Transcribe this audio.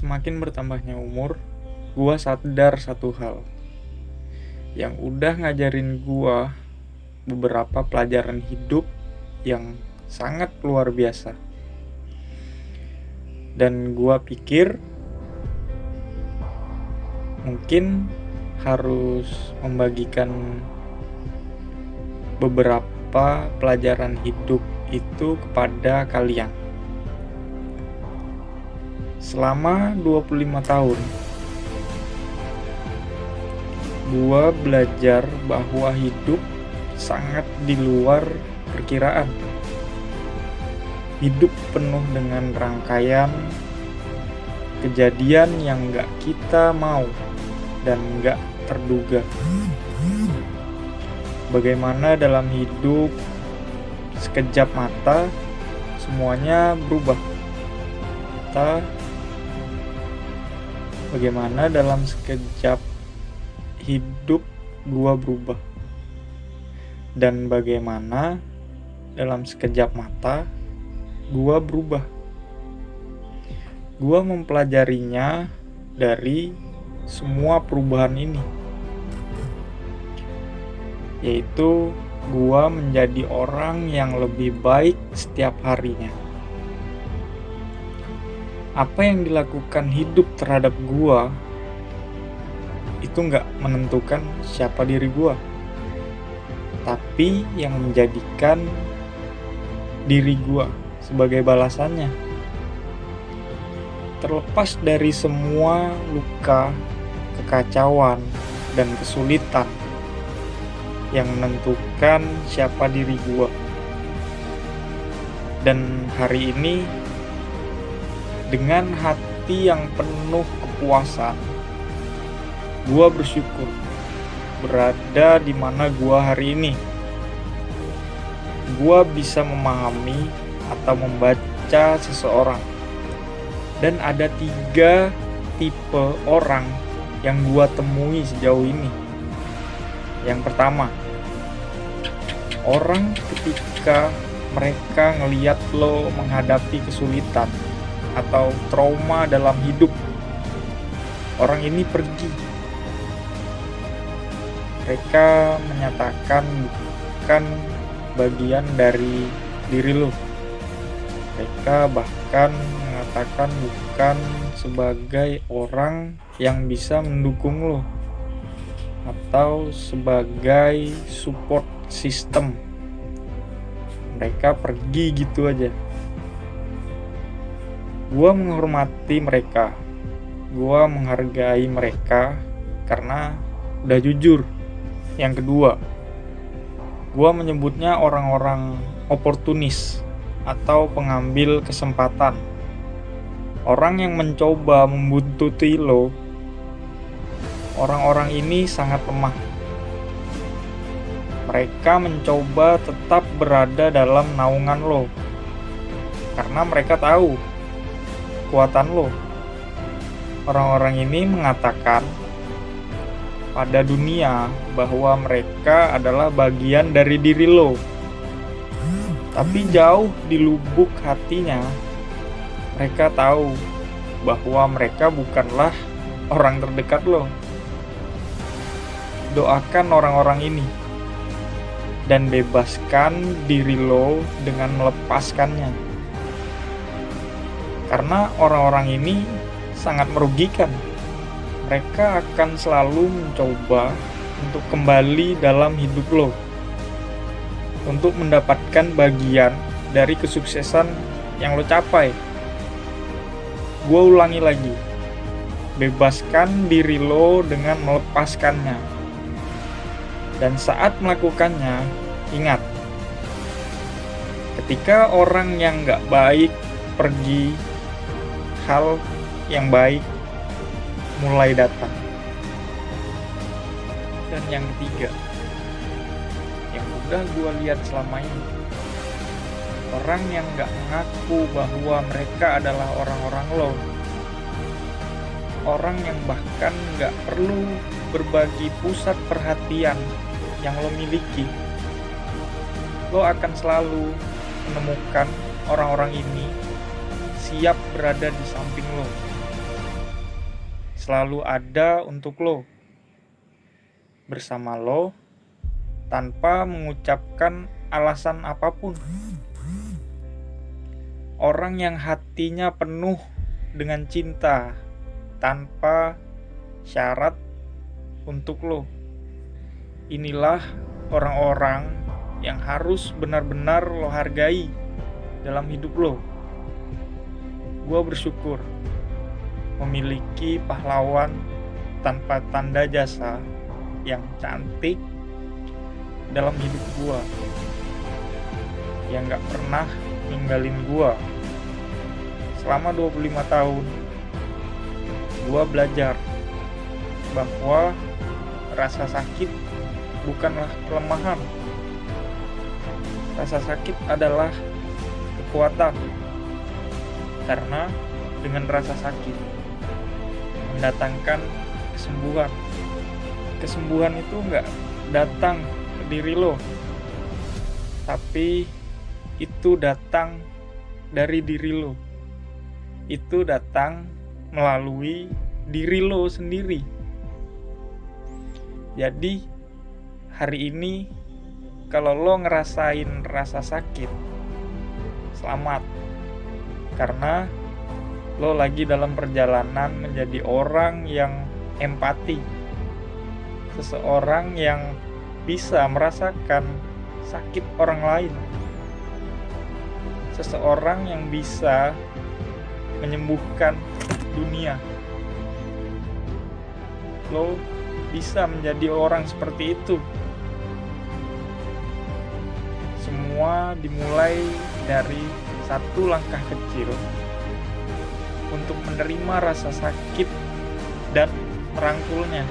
semakin bertambahnya umur, gua sadar satu hal yang udah ngajarin gua beberapa pelajaran hidup yang sangat luar biasa. Dan gua pikir mungkin harus membagikan beberapa pelajaran hidup itu kepada kalian. Selama 25 tahun, gua belajar bahwa hidup sangat di luar perkiraan. Hidup penuh dengan rangkaian kejadian yang gak kita mau dan gak terduga. Bagaimana dalam hidup sekejap mata semuanya berubah. Bagaimana dalam sekejap hidup gua berubah. Dan bagaimana dalam sekejap mata gua berubah. Gua mempelajarinya dari semua perubahan ini, yaitu gua menjadi orang yang lebih baik setiap harinya. Apa yang dilakukan hidup terhadap gua itu gak menentukan siapa diri gua, tapi yang menjadikan diri gua sebagai balasannya. Terlepas dari semua luka, kekacauan, dan kesulitan yang menentukan siapa diri gua. Dan hari ini dengan hati yang penuh kepuasan, gua bersyukur berada di mana gua hari ini. Gua bisa memahami atau membaca seseorang. Dan ada 3 tipe orang yang gua temui sejauh ini. Yang pertama, orang ketika mereka ngeliat lo menghadapi kesulitan atau trauma dalam hidup, orang ini pergi. Mereka menyatakan bukan bagian dari diri lo. Mereka bahkan mengatakan bukan sebagai orang yang bisa mendukung lo atau sebagai support system. Mereka pergi gitu aja. Gua menghormati mereka. Gua menghargai mereka karena udah jujur. Yang kedua, gua menyebutnya orang-orang oportunis atau pengambil kesempatan. Orang yang mencoba membuntuti lo. Orang-orang ini sangat lemah. Mereka mencoba tetap berada dalam naungan lo karena mereka tahu kekuatan lo. Orang-orang ini mengatakan pada dunia bahwa mereka adalah bagian dari diri lo. Tapi jauh di lubuk hatinya, mereka tahu bahwa mereka bukanlah orang terdekat lo. Doakan orang-orang ini dan bebaskan diri lo dengan melepaskannya. Karena orang-orang ini sangat merugikan. Mereka akan selalu mencoba untuk kembali dalam hidup lo, untuk mendapatkan bagian dari kesuksesan yang lo capai. Gua ulangi lagi, bebaskan diri lo dengan melepaskannya. Dan saat melakukannya, ingat, ketika orang yang gak baik pergi, hal yang baik mulai datang. Dan yang ketiga, yang udah gue lihat selama ini, orang yang gak mengaku bahwa mereka adalah orang-orang lo, orang yang bahkan gak perlu berbagi pusat perhatian yang lo miliki. Lo akan selalu menemukan orang-orang ini siap berada di samping lo. selalu ada untuk lo, bersama lo, tanpa mengucapkan alasan apapun. Orang yang hatinya penuh dengan cinta tanpa syarat untuk lo. Inilah orang-orang yang harus benar-benar lo hargai dalam hidup lo. Gua bersyukur memiliki pahlawan tanpa tanda jasa yang cantik dalam hidup gua, yang gak pernah ninggalin gua. Selama 25 tahun gua belajar bahwa rasa sakit bukanlah kelemahan. Rasa sakit adalah kekuatan, karena dengan rasa sakit mendatangkan kesembuhan. Kesembuhan itu gak datang ke diri lo, tapi itu datang dari diri lo. Itu datang melalui diri lo sendiri. Jadi hari ini kalau lo ngerasain rasa sakit, selamat, karena lo lagi dalam perjalanan menjadi orang yang empati, seseorang yang bisa merasakan sakit orang lain, seseorang yang bisa menyembuhkan dunia. Lo bisa menjadi orang seperti itu. Semua dimulai dari satu langkah kecil untuk menerima rasa sakit dan merangkulnya.